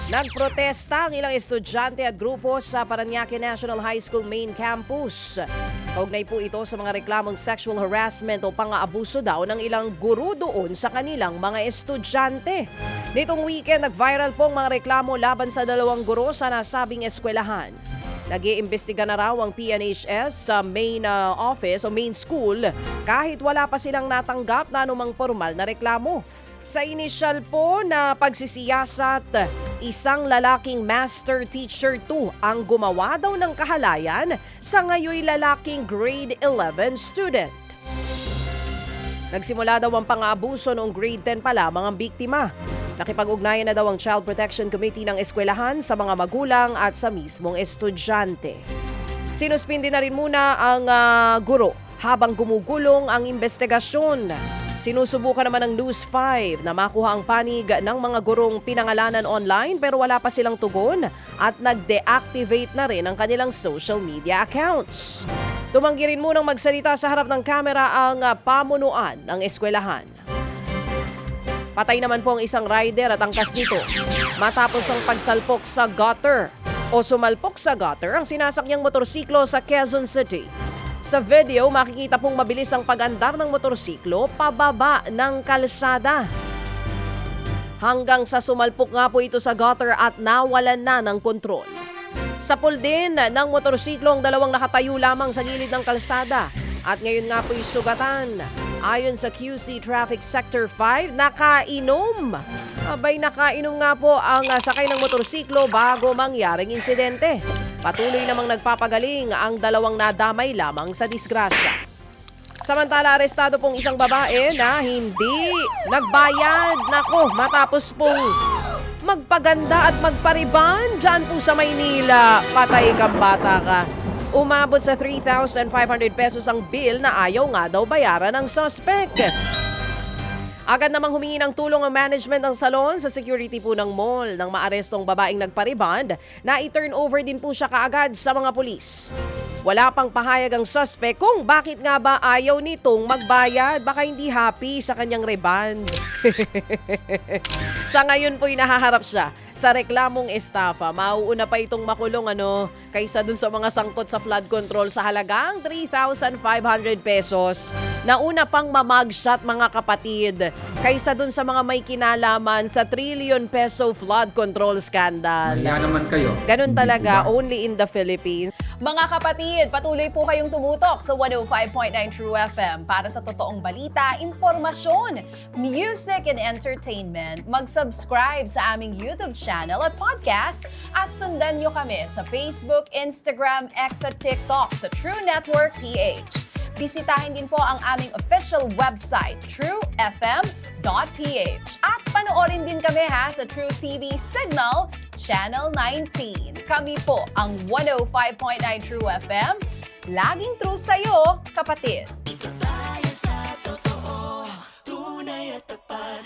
Nagprotesta ang ilang estudyante at grupo sa Parañaque National High School main campus. Kaugnay po ito sa mga reklamong sexual harassment o pang-aabuso daw ng ilang guro doon sa kanilang mga estudyante. Nitong weekend, nag-viral po ang mga reklamo laban sa dalawang guro sa nasabing eskwelahan. Nag-iimbestiga na raw ang PNHS sa main office o main school kahit wala pa silang natanggap na anumang formal na reklamo. Sa inisyal po na pagsisiyasat, isang lalaking master teacher 2 ang gumawa daw ng kahalayan sa ngayoy lalaking grade 11 student. Nagsimula daw ang pang-aabuso noong grade 10 pa lamang ang biktima. Nakipag-ugnayan na daw ang Child Protection Committee ng eskwelahan sa mga magulang at sa mismong estudyante. Sinuspindi na rin muna ang guro habang gumugulong ang investigasyon. Sinusubukan naman ng News 5 na makuha ang panig ng mga gurong pinangalanan online pero wala pa silang tugon at nag-deactivate na rin ang kanilang social media accounts. Tumanggi rin munang magsalita sa harap ng kamera ang pamunuan ng eskwelahan. Patay naman po ang isang rider at angkas nito matapos ang pagsalpok sa gutter o sumalpok sa gutter ang sinasakyang motorsiklo sa Quezon City. Sa video, makikita pong mabilis ang pag-andar ng motorsiklo pababa ng kalsada. Hanggang sa sumalpok nga po ito sa gutter at nawalan na ng kontrol. Sapul din ng motorsiklo ang dalawang nakatayo lamang sa gilid ng kalsada at ngayon nga po'y sugatan. Ayon sa QC Traffic Sector 5, nakainom. Abay, nakainom nga po ang sakay ng motorsiklo bago mangyaring insidente. Patuloy namang nagpapagaling ang dalawang nadamay lamang sa disgrasya. Samantala, arestado pong isang babae na hindi nagbayad. Nako, matapos pong magpaganda at magpariban dyan po sa Maynila. Patay kang bata ka. Umabot sa 3,500 pesos ang bill na ayaw nga daw bayaran ng suspect. Agad namang humingi ng tulong ang management ng salon sa security po ng mall nang maarestong babaeng nagpariband na i-turn over din po siya kaagad sa mga pulis. Wala pang pahayag ang suspect kung bakit nga ba ayaw nitong magbayad. Baka hindi happy sa kanyang reband. Sa ngayon po'y nahaharap siya sa reklamong estafa. Mauuna pa itong makulong kaysa dun sa mga sangkot sa flood control sa halagang 3,500 pesos. Nauna pang mamagshot mga kapatid kaysa dun sa mga may kinalaman sa trillion peso flood control scandal. Mahiya naman kayo. Ganun talaga, only in the Philippines. Mga kapatid, patuloy po kayong tumutok sa 105.9 True FM para sa totoong balita, impormasyon, music and entertainment. Mag-subscribe sa aming YouTube channel at podcast at sundan nyo kami sa Facebook, Instagram, X at TikTok sa True Network PH. Bisitahin din po ang aming official website, truefm.ph. At panoorin din kami sa True TV Signal, Channel 19. Kami po ang 105.9 True FM. Laging true sa'yo, kapatid.